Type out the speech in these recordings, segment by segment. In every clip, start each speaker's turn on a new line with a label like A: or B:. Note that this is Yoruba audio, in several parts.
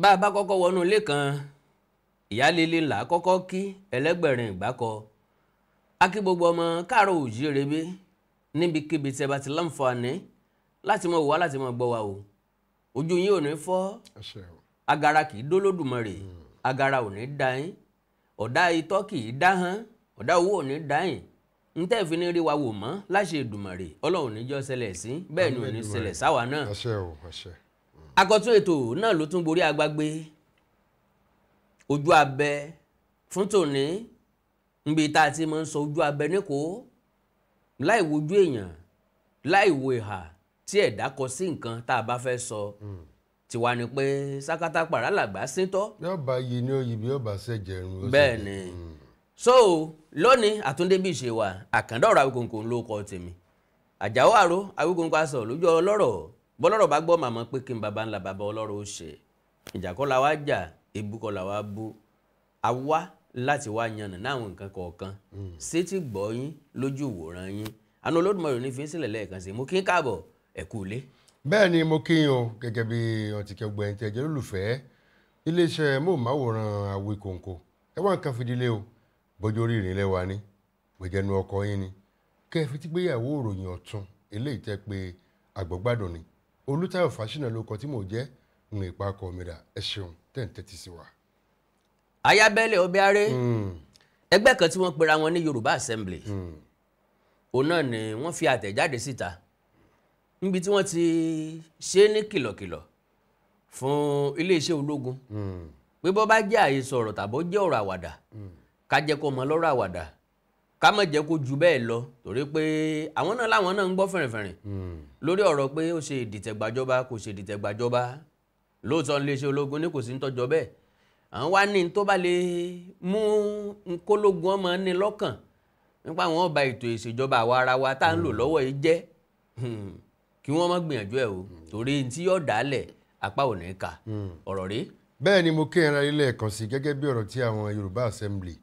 A: bá a bá kọ́kọ́ wọnú ilé kan ìyálélé ńlá kọ́kọ́ kí ẹlẹ́gbẹ̀rin ìgbákọ a kí gbogbo ọmọ káàárọ̀ oòjíire bí níbikíbi tí ẹ bá ti láǹfààní láti mọ̀ wá láti mọ̀ gbọ́ wa o ojú yín ò ní fọ́ agara kì í dólódùmarè agara ò ní dá yín ọ̀dá itọ́ kì í dá hán ọ̀dá owó ò ní dá yín ń tẹ́ fi ní rí wa wò mọ́ láṣẹ Èdùmàrè ọlọ́run níjọ́ ṣẹlẹ̀ sí bẹ́ẹ̀ ni ò ní ṣẹlẹ̀ sáwa náà akọ̀tún ètò náà ló tún borí agbágbé ojú abẹ fún tòní níbi tá a ti máa ń sọ ojú abẹ níkò láì wojú èèyàn láì wo ìhà tí ẹ̀dá kọ sí nǹkan tá a bá fẹ́ sọ tiwa ni pé sákátá pàrà làgbà síntọ́.
B: yóò bá yí ní òyìnbí yóò bá ṣẹ̀jẹ̀rún.
A: bẹ́ẹ̀ ni so lónìí àtúndé bí ìṣe wa àkàndọ̀rọ̀ Awíkonko ló kọ tèmi Àjàó Àrò Awíkonko aṣọ lójú ọlọ́rọ̀ bọ́lọ́rọ̀ bá gbọ́ màmá pé kí n bàbá ńlá bàbá ọlọ́rọ̀ ó ṣe ìjà kọ́ la wá jà ebú kọ́ la wá bú a wá láti wá yànnà náwọn nǹkan kọ̀ọ̀kan sétí gbọ́ yín lójú ìwòran yín àná Olódùmarè ní fi sílẹ̀ lẹ́ẹ̀kan sí mo kí n káàbọ̀ ẹ kú ilé.
B: bẹ́ẹ̀ ni mo kí yín o gẹ́gẹ́ bí wọ́n ti kẹ́gbọ́ ẹni tẹ́jẹ́ lólùfẹ́ iléeṣẹ́ móhùnmáwòrán Awíkonko ẹ wá nǹkan fìdílé o bójú orí ìrìn lẹ́wà ni gbẹ̀jẹ̀nu ọkọ yín ni kẹ́ ẹ fi ti gbéyàwó òròyìn ọ̀tún eléyìí tẹ́ pé àgbọ̀gbádùn ni Olútáyọ̀ Fáṣínà ló kọ tí mò ń jẹ́ ń ipa kọ mi rà ẹ ṣeun tẹ́ ń tẹ́tí sí wa.
A: ayábẹ́lẹ̀ ọbẹ̀ arẹ́ ẹgbẹ́ kan tí wọ́n pera wọn ní Yorùbá Assembly òun náà ni wọ́n fi àtẹ̀jáde síta níbi tí wọ́n ti ṣe ní kìlọ̀kìlọ̀ fún iléeṣẹ́ ológun pé bó bá jẹ́ àhesọ ọ̀rọ̀ tàbó jẹ́ ọ̀rọ̀ àwàdà ká jẹ́ kó mọ lọ́rọ̀ àwàdà ká má jẹ́ kó ju bẹ́ẹ̀ lọ torí pé àwọn náà láwọn náà ń gbọ́ fẹ̀rẹ̀fẹ̀rẹ̀ lórí ọ̀rọ̀ pé ó ṣe ìdìtẹ̀gbàjọba kò ṣe ìdìtẹ̀gbàjọba lóòótọ́ iléeṣẹ́ ológun ní kò sí ń tọ́jọ́ bẹ́ẹ̀ àwọn wá ní tó bá lè mú kólógun ọmọ ní lọ́kàn nípa àwọn ọba ètò ìṣèjọba àwa ara wa tá à ń lò lọ́wọ́ yìí jẹ́ kí wọ́n má gbìyànjú ẹ̀ o torí tí yóò dálẹ̀ apá ò ní kà ọ̀rọ̀ rí.
B: bẹ́ẹ̀ ni mo kí ẹran ilé ẹ̀kan sí gẹ́gẹ́ bí ọ̀rọ̀ tí àwọn Yorùbá Assembly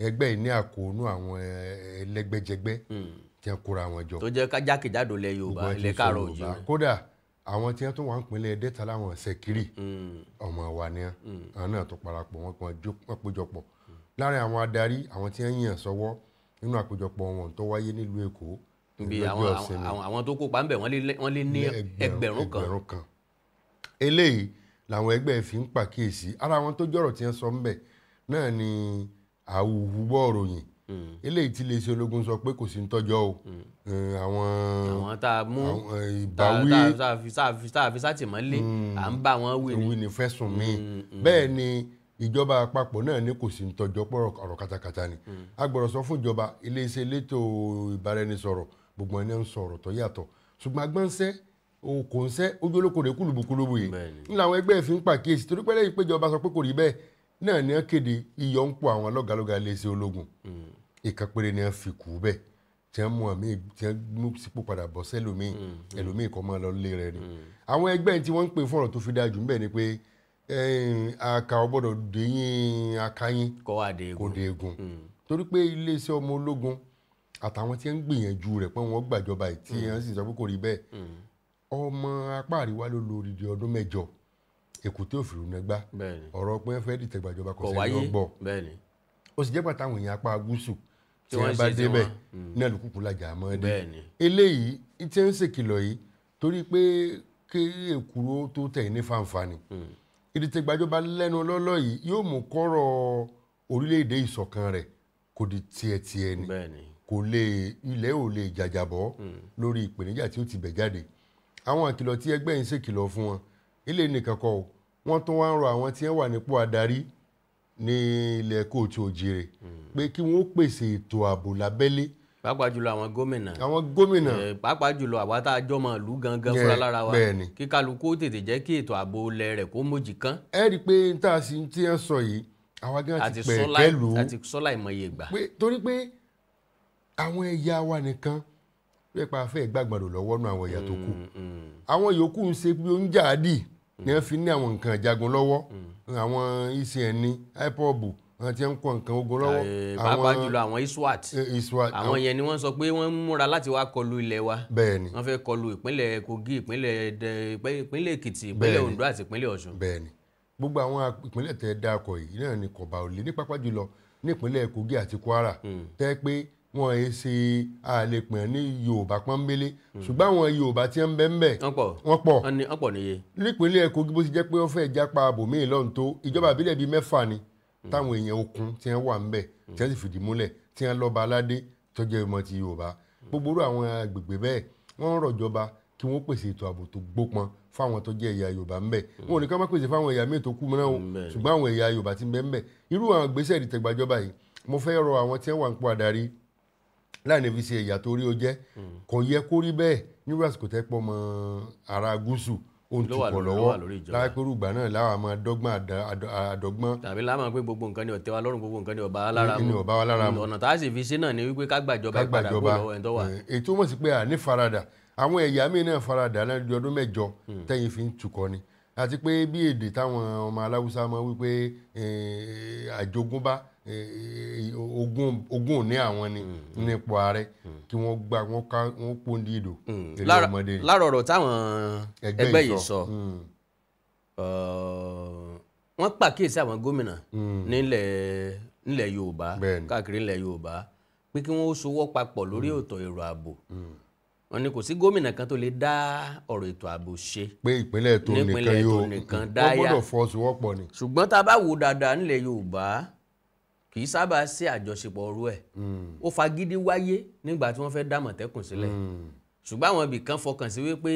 B: ẹgbẹ́ yìí ní àkóónú àwọn ẹlẹ́gbẹ́jẹgbẹ́ tí wọ́n kóra wọn jọ.
A: tó jẹ́ jákèjádò ilẹ̀ Yorùbá ilẹ̀ káàárọ̀ oòjíire.
B: kódà àwọn tí wọ́n tún wà ń pinlẹ̀ Delta láwọn Ṣẹ̀kírì ọmọ wa ni àwọn náà tó parapọ̀ wọ́n péjọpọ̀ láàrin àwọn adarí àwọn tí wọ́n yàn sọ́wọ́ nínú àpéjọpọ̀ wọn tó wáyé nílùú Èkó.
A: bí àwọn tó kópa ń bẹ̀ wọ́n lé ní ẹgbẹ̀rún kan.
B: eléyìí làwọn ẹgbẹ́ fi ń pàkíyèsí ara àwọn tó jọ̀rọ̀ tí wọ́n sọ ń bẹ̀ náà ni àwùwọ́ òròyìn eléyìí tí iléeṣẹ́ ológun sọ pé kò sí ń tọ́jọ́ o
A: àwọn tá a mú
B: ìbáwí
A: tá a fi sátìmọ́lé à ń bá wọn wí
B: ni fẹ̀sùn míì bẹ́ẹ̀ ni ìjọba àpapọ̀ náà ní kò sí ń tọ́jọ́ pọ̀ ọ̀rọ̀ katakata ni agbọ̀rọ̀ sọ fún ìjọba iléeṣẹ́ elétò ìbáraẹnisọ̀rọ̀ gbogbo ẹni ń sọ ọ̀rọ̀ tó yàtọ̀ ṣùgbọ́n agbọ́nsẹ́ kò ń sẹ́ ojú olóko rẹ̀ kúlùbùkúlùbù yìí ní làwọn ẹgbẹ́ fi ń pàkíyèsí torí pé lẹ́yìn péjọba sọ pé kò rí bẹ́ẹ̀ náà ni wọ́n kéde iyọ̀ ń pọ̀ àwọn lọ́gàlọ́gà iléeṣẹ́ ológun ìkan péré ni wọ́n fi kú bẹ́ẹ̀ tí wọ́n mú àmì tí wọ́n mú sípò padà bọ̀ sẹ́lòmíì ẹlòmíì kọ́ máa lọ lé rẹ̀ ni àwọn ẹgbẹ́ tí wọ́n ń pè fún ọ̀rọ̀ tó fi dájú ń bẹ̀ ni pé aka ọgbọ́dọ̀ dèyìn akáyín kò dé egun torí pé iléeṣẹ́ ọmọ ológun àtàwọn tí wọ́n ń gbìyànjú rẹ̀ pé wọ́n gbàjọba yìí tí wọ́n sì sọ pé kò rí bẹ́ẹ̀ ọmọ apá àríwá ló lo odidi ọdún 8 Èkúté òfìrú nẹgbà ọ̀rọ̀ pé wọ́n fẹ́ dìtẹ̀gbàjọba kò sẹ́yìn ọgbọ́ ó sì jẹ́ pàtàkì àwọn èèyàn apá gúúsù tí wọ́n bá débẹ̀ ní àlùkùkù làjà àmọ́dé eléyìí tí ń ṣèkìlọ̀ yìí torí pé kí èkúrò tó tẹ̀ ní fàǹfààní ìdìtẹ̀gbàjọba lẹ́nu lọ́lọ́ yìí yóò mú kọ́rọ̀ orílẹ̀-èdè ìṣọ̀kan rẹ̀ kò di tiẹ̀ ni kò lè ilẹ̀ ò lè jàjàbọ́ lórí ìpèníjà tí ó ti bẹ̀ jáde àwọn àkìlọ̀ tí ẹgbẹ́ yìí ṣèkìlọ̀ fún wọn ilé nìkan kọ́ wọ́n tún wá ń rọ àwọn tí wọ́n wà nípò adarí ní ilẹ̀ kóòtù òjìrè pé kí wọ́n pèsè ètò ààbò lábẹ́lé.
A: pàápàá jùlọ àwọn
B: gómìnà.
A: pàápàá jùlọ àwa tá a jọ mọ ìlú gangan fúnra lára wa kí kálukú tètè jẹ́ kí ètò ààbò ilẹ̀ rẹ̀ kó mójì kán.
B: ẹ rí i pé n tá a sì ti ń sọ yìí àwa gan ti pẹ̀ kẹ́lù.
A: àti sọ́lá ìmọ̀ye ìgbà.
B: torí pé àwọn ẹ̀yà wa nìkan pé pa afẹ́ ìgbàgbọ́dọ̀ lọ́wọ́ nù àwọn ẹ̀yà tó kù àwọn yòókù ń ṣe pé ó ń jà á dì ní wọ́n fi ní àwọn nǹkan ìjagun lọ́wọ́ àwọn ECN IPOB àwọn tí wọ́n ń kọ́ nǹkan ogun lọ́wọ́.
A: pàápàá jùlọ àwọn ISWAT àwọn yẹn ni wọ́n sọ pé wọ́n múra láti wá kọlu ilẹ̀ wa
B: bẹ́ẹ̀ni
A: wọ́n fẹ́ kọlu ìpínlẹ̀ Kogi ìpínlẹ̀ Èkìtì ìpínlẹ̀ Ondo àti ìpínlẹ̀ Ọ̀ṣun.
B: bẹ́ẹ̀ni gbogbo àwọn ìpínlẹ̀ tẹ́ dákọ̀ yìí náà ni kọ̀bà òlé ní pápá jùlọ ní ìpínlẹ̀ Kogi àti Kwara tẹ́ pé wọ́n ẹ ṣe àlepẹ̀ ní Yorùbá pọ́nbélé ṣùgbọ́n àwọn Yorùbá tí ń bẹ ń bẹ wọ́n pọ̀ níye nípínlẹ̀ Kogi bó ti jẹ́ pé wọ́n fẹ́ jápa àbòmíì lọ́n tó ìjọba àbílẹ̀ bíi 6 ni táwọn èèyàn okun tí wọ́n wà ń bẹ tí wọ́n sì fìdí múlẹ̀ tí wọ́n lọ́ba aládé tó jẹ́ ọmọ ti Yorùbá gbogbo àwọn agbègbè bẹ́ẹ̀ wọ́n ń rọ̀jọba kí wọ́n pèsè ètò ààbò tó gbópọn fáwọn tó jẹ́ ẹ̀yà Yorùbá ń bẹ wọn ò ní ká má pèsè fáwọn ẹ̀yà míì tó kú mìíràn o ṣùgbọ́n àwọn ẹ̀yà Yorùbá ti ń bẹ ń bẹ irú àwọn gbèsè ìdìtẹ̀gbàjọba yìí mo fẹ́ rọ àwọn tí wọ́n wà ń pọ̀ àdarí láàrin fi ṣe ẹ̀yà tó rí o jẹ́ kò yẹ kó rí bẹ́ẹ̀ nírú àsìkò tẹ́ pọ̀ mọ́ ara gúúsù ohun tukọ̀ lọ́wọ́ láìpẹ́rù ìgbà náà láwọn àmọ́ àdọ́gbọ́n.
A: tàbí láwọn pé gbogbo nǹkan ni ọ̀tẹ̀ wa lọ́rùn gbogbo nǹkan ni ọba wa lára mu ọ̀nà tá a sì fi ṣe náà ni wípé ká gbàjọba ìpadà kó lọ́wọ́ ẹ̀ tó wà.
B: ètò mọ̀ sí pé àní farada àwọn ẹ̀yà míì náà farada láti ọdún 7 tẹ́yìn fi ń tukọ̀ ni àti pé bí èdè táwọn ọmọ aláwùsá mọ̀ wípé àjogúnbá ogún òní àwọn ni nípò ààrẹ kí wọ́n gbà wọ́n pòǹdì ìdò èrè ọmọdé.
A: lárọ̀rọ̀ táwọn ẹgbẹ́ yìí sọ wọ́n pàkíyèsí àwọn gómìnà nílẹ̀ Yorùbá káàkiri nílẹ̀ Yorùbá pé kí wọ́n sowọ́ papọ̀ lórí ètò èrò ààbò wọ́n ní kò sí gómìnà kan tó lè dá ọ̀rọ̀ ètò ààbò ṣe
B: pé ìpínlẹ̀ tó nìkan
A: dáyà
B: wọ́n gbọ́dọ̀ fọwọ́sowọ́pọ̀ ni.
A: ṣùgbọ́n tá a bá wò dáadáa nílẹ̀ Yorùbá kì í sábà sí àjọṣepọ̀ ọ̀rọ̀ ẹ̀ ó fagídí wáyé nígbà tí wọ́n fẹ́ dá Àmọ̀tẹ́kùn sílẹ̀ ṣùgbọ́n àwọn ibì kan fọkàn sí wípé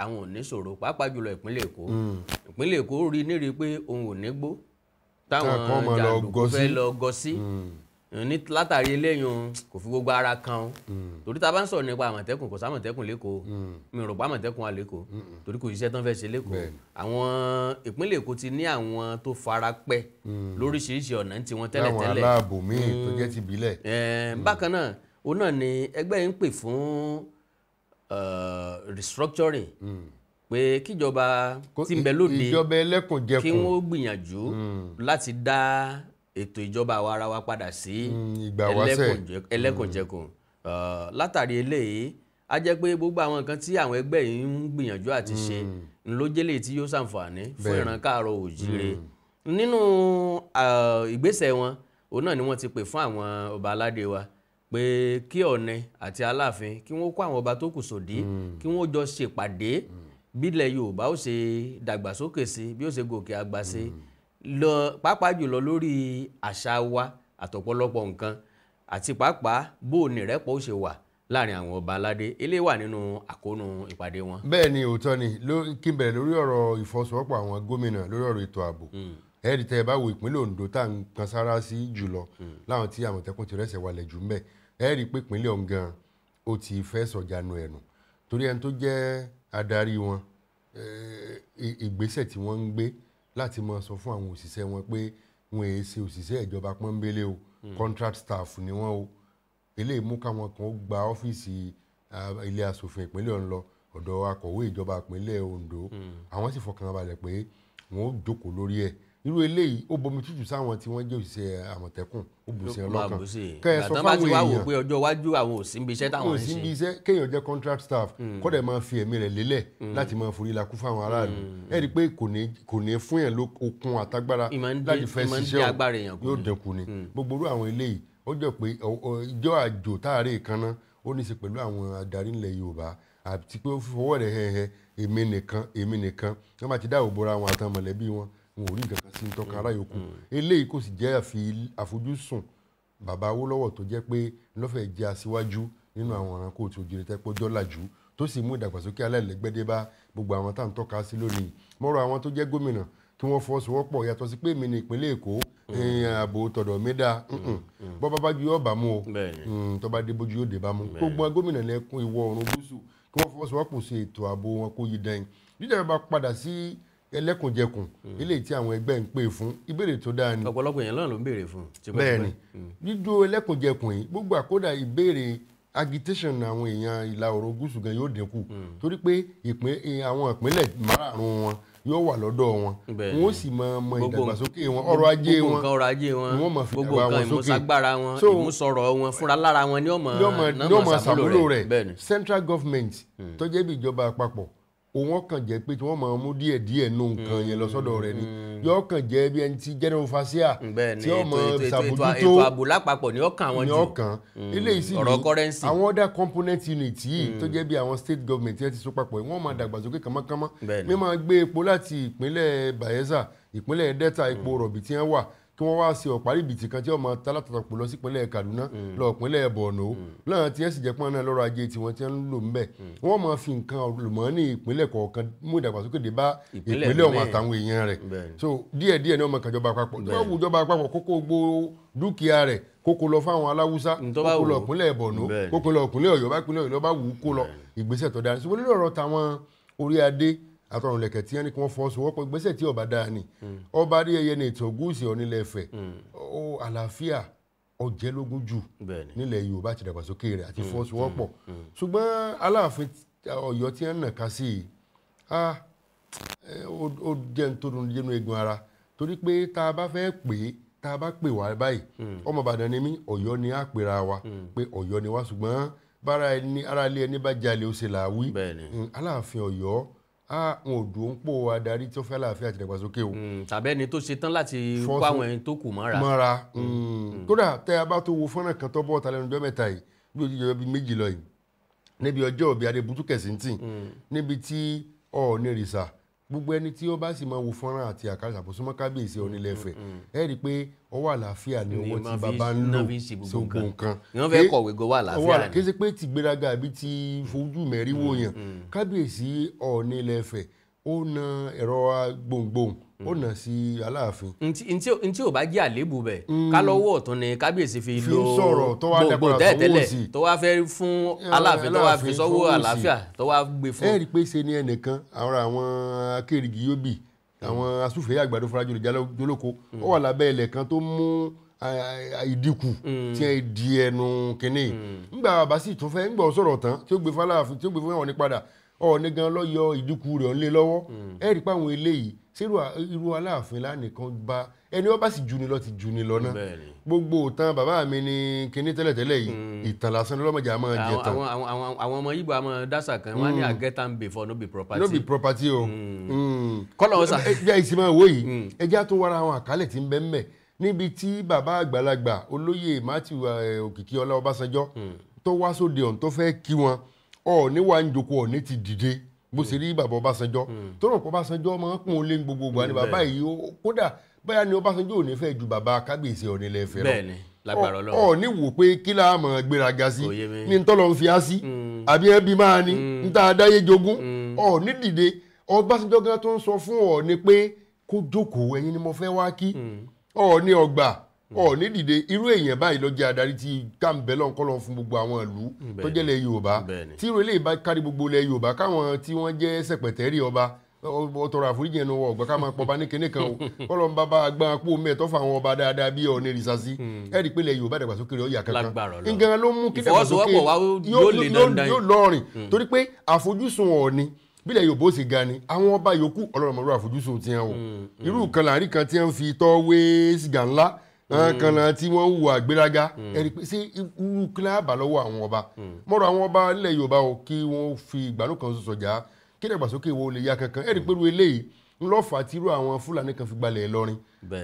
A: àwọn ò ní ṣòro pàápàá jùlọ ìpínlẹ̀ Èkó rí nírí pé òun ò ní gbó táwọn jàǹdùkú fẹ́ lọ gọ sí ní látàrí eléyìn kò fi gbogbo ara kan o torí tá a bá ń sọ̀rọ̀ nípa Àmọ̀tẹ́kùn kò sí Àmọ̀tẹ́kùn lẹ́kọ̀ọ́ mi rò pé Àmọ̀tẹ́kùn wà lẹ́kọ̀ọ́ torí kò iṣẹ́ tán fẹ́ ṣe lẹ́kọ̀ọ́ àwọn ìpínlẹ̀ Èkó ti ní àwọn tó fara pẹ́ lóríṣiríṣi ọ̀nà tí wọ́n tẹ́lẹ̀
B: láwọn aláàbò míì tó jẹ́ ti bílẹ̀.
A: bákan náà òun náà ni ẹgbẹ́ yìí ń pè fún restructuring pé kíjọba tí ń bẹ lóde kí wọ́n gbìyànjú láti dá ètò ìjọba àwa ara wa padà sí ẹlẹ́kùnjẹkùn látàrí eléyìí a jẹ́ pé gbogbo àwọn nǹkan tí àwọn ẹgbẹ́ yìí ń gbìyànjú àti ṣe ńlójélé tí yóò ṣàǹfààní fún ìran káàárọ̀ oòjíire nínú ìgbésẹ̀ wọn òun náà ni wọ́n ti pè fún àwọn ọba aládé wa pé kí Ọ̀ọ̀ni àti Aláàfin kí wọ́n kó àwọn ọba tó kù sòdí kí wọ́n jọ ṣèpàdé bílẹ̀ Yorùbá ó ṣe dàgbàsókè sí bí ó ṣe gòkè àgbà sí lọ pàápàá jùlọ lórí àṣà wa àtọ̀pọ̀lọpọ̀ nǹkan àti pàápàá bó ní ìrẹ́pọ̀ ó ṣe wà láàrin àwọn ọba aládé eléyìí wà nínú àkóónú ìpàdé wọn. bẹ́ẹ̀
B: ni òótọ́ ni kí n bẹ̀rẹ̀ lórí ọ̀rọ̀ ìfọwọ́sowọ́pọ̀ àwọn gómìnà lórí ọ̀rọ̀ ètò ààbò ẹ̀ẹ́dì tẹ́ ẹ bá wo ìpínlẹ̀ Ondo tá à ń kan sára sí jùlọ láwọn tí Àmọ̀tẹ́kùn ti rẹ́sẹ̀ walẹ̀ jù ń bẹ̀ ẹ̀ẹ́dì pé ìpínlẹ̀ ọ̀hún gan ó ti fẹ́ sọ̀jánu ẹ̀nu torí ẹni tó jẹ́ adarí wọn ìgbésẹ̀ tí wọ́n ń gbé láti máa sọ fún àwọn òṣìṣẹ́ wọn pé wọn èé ṣe òṣìṣẹ́ ìjọba pọ́nbélé o contract staff ni wọ́n o eléyìí mú káwọn kan gba ọ́fíìsì ilé asòfin ìpínlẹ̀ ọ̀hún lọ ọ̀dọ̀ akọ̀wé ìjọba ìpínlẹ̀ Ondo àwọn sì fọkàn balẹ̀ pé wọ́n ó jókòó lórí ẹ̀ irú eléyìí ó bomi tútù sáwọn tí wọ́n jẹ́ òṣìṣẹ́ Àmọ̀tẹ́kùn ó bù sí ẹ lọ́kàn
A: kẹ́ ẹ sọ fáwọn èèyàn pé ọjọ́ iwájú àwọn ò sí ibi iṣẹ́ táwọn ń ṣe
B: kò sí ibi iṣẹ́ kéèyàn jẹ́ contract staff kọ́dẹ̀ máa fi ẹ̀mí rẹ̀ lélẹ̀ láti máa forí lakú fáwọn aráàlú ẹ rí i pé kò ní fún yẹn okun àtagbára láti fẹ́ ṣiṣẹ́ yóò dínkù ni gbogbo irú àwọn eléyìí ó jẹ́ pé ìjọ àjò táàrí ìkànnà ó ní í ṣe pẹ̀lú àwọn adarí ilẹ̀ Yorùbá àti pé ó fi fọwọ́ rẹ̀ hẹ́hẹ́ èmi nìkan wọ́n máa ti dá òbora àwọn àtàn mọ̀lẹ́bí wọn ò rí nǹkan kan sí tọ́ka ara yòókù eléyìí kò sì jẹ́ àfojúsùn bàbá Awólọ́wọ̀ tó jẹ́ pé lọ́fẹ̀ẹ́ jẹ́ aṣíwájú nínú àwọn ọ̀ràn kóòtù òjìrì tẹ́pọ́jọ́ làjú tó sì mú ìdàgbàsókè aláìlẹ́gbẹ́dẹ́ bá gbogbo àwọn tá à ń tọ́ka sí lónìí mọ́rọ̀ àwọn tó jẹ́ gómìnà kí wọ́n fọwọ́sowọ́pọ̀ yàtọ̀ sí pé èmi ní ìpínlẹ̀ Èkó ààbò tọ̀dọ̀ mi dá bọ́bá bá ju yóò bá mú o tó bá dé bójú yóò dé bá mú gbogbo gómìnà lẹ́kùn ìwọ̀ oòrùn gúúsù kí wọ́n fọwọ́sowọ́pọ̀ sí ètò ààbò wọn kó yí dẹ́yìn jíjẹ́ bá padà sí ẹlẹ́kùnjẹkùn eléyìí tí àwọn ẹgbẹ́ ń pè fún ìbéèrè tó dáa ni.
A: ọ̀pọ̀lọpọ̀ èèyàn náà ló ń béèrè fún.
B: bẹ́ẹ̀ ni jíjó ẹlẹ́kùnjẹkùn yìí gbogbo àkódà ìbéèrè agitation àwọn èèyàn ìlà oòrùn gúúsù gan yóò dínkù torí pé àwọn ìpínlẹ̀ márààrún wọn yóò wà lọ́dọ̀ wọn wọn ó sì mọ ìdàgbàsókè wọn ọrọ̀ ajé wọn wọ́n mọ̀ fi dàgbà wọn sókè
A: ìmúṣagbára wọn ìmúsọ̀rọ̀ wọn fúnra lára wọn ni ó mọ̀
B: sàmúlò rẹ̀ central government tó jẹ́ bí ìjọba àpapọ̀ òun ọkàn jẹ́ pé tí wọ́n máa mú díẹ̀ nù nǹkan yẹn lọ sọ́dọ̀ rẹ̀ ni yóò kàn jẹ́ bí ẹni tí general fasia tí ó máa ṣàbójútó
A: ètò ààbò lápapọ̀ ní ọkàn àwọn jù
B: ní ọkàn eléyìí sì
A: ọ̀rọ̀ currency
B: àwọn other component unit yìí tó jẹ́ bí àwọn state government tí wọ́n ti so papọ̀ wọ́n máa dàgbàsókè kánmọ́kánmọ́ mi máa gbé epo láti ìpínlẹ̀ Bayelsa ìpínlẹ̀ Delta epo rọ̀bì tí wọ́n wà kí wọ́n wá sí ọ̀parí ibìtì kan tí wọ́n máa ta látàtàpọ̀ lọ sí ìpínlẹ̀ Kaduna lọ ìpínlẹ̀ Borno lọ́nà tí ẹ̀ sì jẹ́ pọ́n náà lọ́rọ̀ ajé tiwọn tí wọ́n ń lò ńbẹ̀ wọ́n máa fi nǹkan olùmọ́ọ́nì ìpínlẹ̀ kọ̀ọ̀kan mú ìdàgbàsókè dé bá ìpínlẹ̀ ọ̀hún àtàwọn èèyàn rẹ̀ so díẹ̀díẹ̀ ni wọ́n máa kàjọba àpapọ̀ tí wọ́n wù ìjọba àpapọ̀ kókó gbó dúkìá rẹ̀ kókó lọ fáwọn aláwùsá kókó lọ ìpínlẹ̀ Borno kókó lọ ìpínlẹ̀ Ọ̀yọ́ bá ìpínlẹ̀ Ọ̀yọ́ bá wù ú kó lọ ìgbésẹ̀ tó dáa ṣùgbọ́n lórí ọ̀rọ̀ táwọn orí adé àtọ̀run lẹ̀kẹ̀ tí wọ́n ní kí wọ́n fọwọ́sowọ́pọ̀ ìgbésẹ̀ tí ọba dáa ni ọba Adéyẹyẹ ní ètò Ògúnwùsì Ọ̀nílẹ̀ Ifẹ̀ àlàáfíà ọ̀jẹ̀lógún jù nílẹ̀ Yorùbá àti ìdàgbàsókè rẹ̀ àti fọwọ́sowọ́pọ̀ ṣùgbọ́n Aláàfin Ọ̀yọ́ tí wọ́n nàka sí i ó jẹ́ ń tó dùn jẹ́nu egun ara torí pé tá a bá fẹ́ pè é tá a bá pè wá báyìí ọmọ Ìbàdàn ni mí Ọ̀yọ́ ni á pera wa pé Ọ̀yọ́ ni wá ṣùgbọ́n bára ẹni ara ilé ẹni bá jalè ó ṣe là wí Aláàfin Ọ̀yọ́ wọn ò dùn pò adarí tó fẹ́ láàfin àti ìdàgbàsókè o.
A: tàbí ẹni tó ṣe tán láti kó àwọn ẹni tó kù mọ́ra.
B: kódà tẹ́ a bá tó wo fọ́nrán kan tó bọ́ ọ̀tá lẹ́nu ọjọ́ mẹ́ta yìí bí ojú ìjọba méjì lọ yìí níbi ọjọ́ òbí Adébútú Kẹ̀sìntì níbi tí Ọ̀ọ̀nìrìṣà gbogbo ẹni tí ó bá sì máa wo fọ́nrán àti àkàrà àbòsúnmọ́ kábíyèsí Ọ̀nílẹ̀ Ifẹ̀ ẹ rí i pé ọwọ́ àlàáfíà ni owó tí bàbá ń lò sógbó nǹkan
A: wọ́n fẹ́ kọ̀wé gbowó àlàáfíà ni
B: kí ẹ ṣe pé tìgbéraga àbí ti fojú mẹ́rìnwó yàn kábíyèsí Ọ̀nílẹ̀ Ifẹ̀ ó na ẹ̀rọ gbohùngbohùn ó nà sí Aláàfin.
A: ntí ò bá jẹ́ àléébù bẹ̀ ká lọ́wọ́ ọ̀tún ni kábíyèsí fi lo
B: gbogbo
A: tẹ́tẹ́lẹ̀ tó wá fẹ́ fún Aláàfin tó wá fi sọ́wọ́ àlàáfíà tó wá gbé fún.
B: ẹ rí i pé ṣe ni ẹnìkan àwọn akérègì yóò bì àwọn asúfèé àgbàdo fúnrajò lè jálóko ó wà lábẹ́ ilẹ̀ kan tó mú ìdínkù tí ẹ di ẹnu kínní ńgbà bàbá sì tún fẹ́ ńgbà sọ̀rọ̀ tán tí ó gbé fún Aláàfin tí ó gbé fún Ọọ̀ni padà Ọọ̀ni gan lọ yọ ìdínkù rẹ̀ ńlẹ̀ lọ́wọ́ ẹ rí i pé àwọn eléyìí ṣerú irú Aláàfin lánìkan bá ẹni ó bá sì juni lọ ti juni lọ náà gbogbo ìtàn bàbá mi ní kinní tẹ́lẹ̀tẹ́lẹ̀ yìí ìtàn lásán lọ́mọdé àmọ́ jẹ tán.
A: àwọn ọmọ Ìgbò àmọ́ dásà kan wọ́n ní I get am before no be property.
B: no be property o.
A: kọ́lọ̀ ọ̀sà.
B: bí àìsí máa wò yìí ẹjẹ́ tó wára àwọn àkálẹ̀ tí ń bẹ ńbẹ̀ níbi tí bàbá àgbàlagbà olóyè Matthew Òkìkíọlá Ọbásanjọ́ tó wá sóde ọ̀hún tó fẹ́ kí wọn Ọọ̀ni wà ń jókòó Ọọ̀ni ti dìde bó ṣe rí bàbá Ọbásanjọ́ tó rò pé Ọbásanjọ́ máa ń pọ́n olé gbogbo ìgbà ni bàbá yìí kódà báyà ni Ọbásanjọ́ ò ní fẹ́ ju bàbá kábíyèsí Ọ̀nílẹ̀ Ifẹ̀ lọ.
A: bẹ́ẹ̀ni lágbára Ọlọ́run.
B: Ọọ̀ni wò pé kí láà mọ̀ gbéraga sí ní ntọ́lọ́ ń fi á sí àbí ẹbí máa ní níta adáyé jogún Ọọ̀ni dìde Ọbásanjọ́ gan tó ń sọ fún Ọọ̀ni pé kó jókòó ẹ̀yin ni mo fẹ́ wá kí Ọọ̀ni ọgbà Ọọ̀ni dìde irú èèyàn báyìí ló jẹ́ adarí tí kámbẹ́lọ́ ń kọ́lọ́ fún gbogbo àwọn ìlú tó jẹ́ ilẹ̀ Yorùbá tí irú eléyìí bá kárí gbogbo ilẹ̀ Yorùbá káwọn tí wọ́n jẹ́ sẹ̀pẹ̀tẹ́rì ọba ọtọrọ àforíjì ẹnu wọ ọgbà ká máa pọba ní kinní kan o kọlọ ń bábá agbára pò mẹ́ẹ̀tọ́ fún àwọn ọba dáadáa bí Ọ̀nìrìṣà sí ẹ rí i pé ilẹ̀ Yorùbá dàgbàsókè rẹ̀ ó yà kankan nǹkan ló mú kí dàgbàsókè yóò lọ́rìn torí pé àfojúsùn Ọọ̀ni bílẹ̀ Yorùbá ó sì ga ni àwọn ọba yòókù ọlọ́rọ̀mọ́rọ́ àfojúsùn tiẹ̀ o irú kan láàrin kan tí wọ́n fi tọ́ wé sìgá ńlá kan náà tí wọ́n hùwà gbéraga ẹ̀rí pé ṣé irú kíláàbà lọ́wọ́ àwọn ọba mọ́rọ̀ àwọn ọba nílẹ̀ Yorùbá o kí wọ́n fi ìgbàanú kan sọ̀sọ̀ já kí dàgbàsókè wo lè ya kankan ẹ̀rí pé irú eléyìí ńlọ́fà tí irú àwọn Fúlàní kan fi gbalẹ̀ Ìlọrin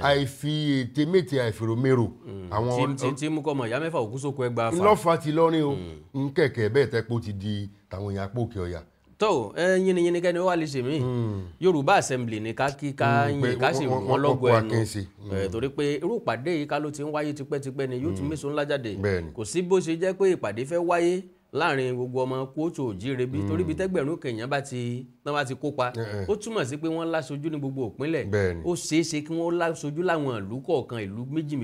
B: àìfi ète méte àìfèròmérò.
A: tí mú kọ́ mọ̀ ìyá mẹ́fà òkú sóko ẹgbàá fa.
B: ńlọ́fà ti lọ́rin o ń kẹ̀kẹ́ bẹ́ẹ̀ tẹ́pọ̀ ti di tàwọn èèyàn apó òkè ọ̀yà.
A: tó yínníyínní kẹ́ni ó wà lè ṣe mí Yorùbá Assembly ní ká kí ká yìn ká sì wọ́n lọ́gọ̀ ẹnu torí pé irú ìpàdé yìí ká ló ti ń wáyé tipẹ́tipẹ́ ni yóò tún méso ńlá jáde kò sí bó ṣe jẹ́ pé ìpàdé fẹ́ wáyé láàrin gbogbo ọmọ kóòtù òjíire bí torí bí tẹ́gbẹ̀rún kẹ̀yàn bá ti kópa ó túmọ̀ sí pé wọ́n láṣojú ní gbogbo ìpínlẹ̀ ó ṣeé ṣe kí wọ́n láṣojú láwọn ìlú kọ̀ọ̀kan ìlú méjì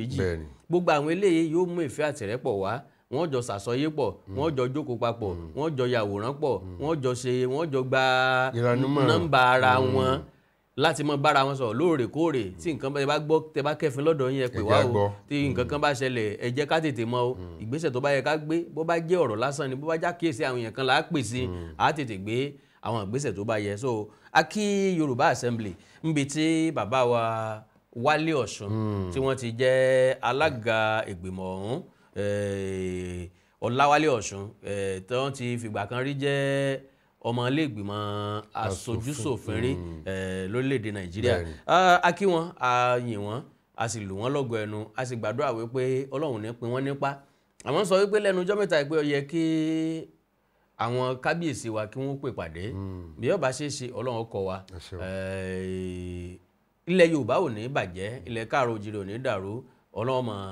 A: gbogbo àwọn eléyìí yóò mú ìfẹ́ àtẹ̀rẹ́pọ̀ wá wọ́n jọ ṣàsọyé pọ̀ wọ́n jọ jókòó papọ̀ wọ́n jọ yàwòrán pọ̀ wọ́n jọ gba nọ́mbà ara wọn láti mọ bára wọn sọ̀rọ̀ lóòrèkóòrè tí nǹkan bá gbọ́ tẹ́ bá kẹ́fín lọ́dọ̀ yín ẹ pè wá o tí nǹkan kan bá ṣẹlẹ̀ ẹ jẹ́ ká tètè mọ̀ o ìgbésẹ̀ tó bá yẹ ká gbé bó bá jẹ́ ọ̀rọ̀ lásán ni bó bá jákèsí àwọn èèyàn kan là á pè sí á tètè gbé àwọn ìgbésẹ̀ tó bá yẹ so a kí Yorùbá Assembly níbi tí bàbá wa Wálé Ọ̀ṣun tí wọ́n ti jẹ́ alága ìgbìmọ̀ ọ̀hún Ọláwálé Ọ̀ṣun tí wọ́n ti fìgbà kan rí jẹ́ ọmọ ilé ìgbìmọ̀ aṣojúṣòfin rí lórílẹ̀‐èdè Nàìjíríà. A kí wọn, a yìn wọn, a sì lù wọ́n lọ́gọ ẹnu, a sì gbàdúrà wípé Ọlọ́run ní pín wọ́n nípa. Àwọn sọ wípé lẹ́nu ọjọ́ mẹ́ta pé ó yẹ kí àwọn kábíyèsí wa kí wọ́n pè pàdé bí ó bá ṣe ṣe Ọlọ́run kọ́ wa. Ilẹ̀ Yorùbá ò ní bàjẹ́, ilẹ̀ Káàárọ̀ Oòjíire ò ní dàrú, Ọlọ́run máa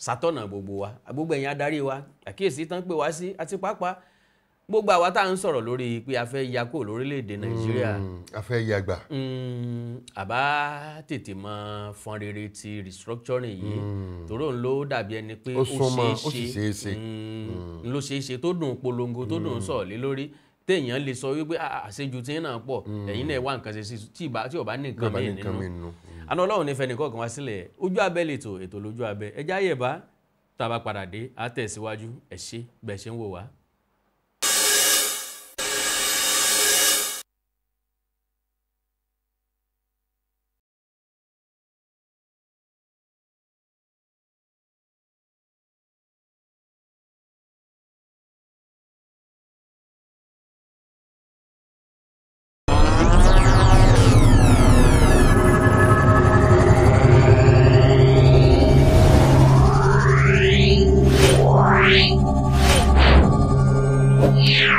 A: ṣàtọ̀nà gbogbo wa, gbogbo ẹ̀yin adarí wa, àkíyèsí tán pè wá sí àti pàápàá gbogbo àwa tá à ń sọ̀rọ̀ lórí pé a fẹ́ ya kó lórílẹ̀‐èdè Nàìjíríà.
B: A fẹ́ ya gbà.
A: Àbá tètè mọ fọn rere ti restructuring yìí torí òun ló dàbí ẹni pé ó ṣeé ṣe tó dùn polongo tó dùn sọ̀rọ̀ lé lórí téèyàn lè sọ wípé àṣejù tí náà pọ̀ ẹ̀yin náà wá nǹkan ṣe sí tí ò bá ní nǹkan mìíràn nínú. Àná Ọlọ́run ní fẹ́ni kọ̀ọ̀kan wá sílẹ̀ ojú abẹ́ lètò ètò lójú abẹ́ ẹjá yẹ̀bá tá a bá padà dé á tẹ̀síwájú ẹ ṣé bẹ́ẹ̀ ṣe ń wò wá.
C: Yeah.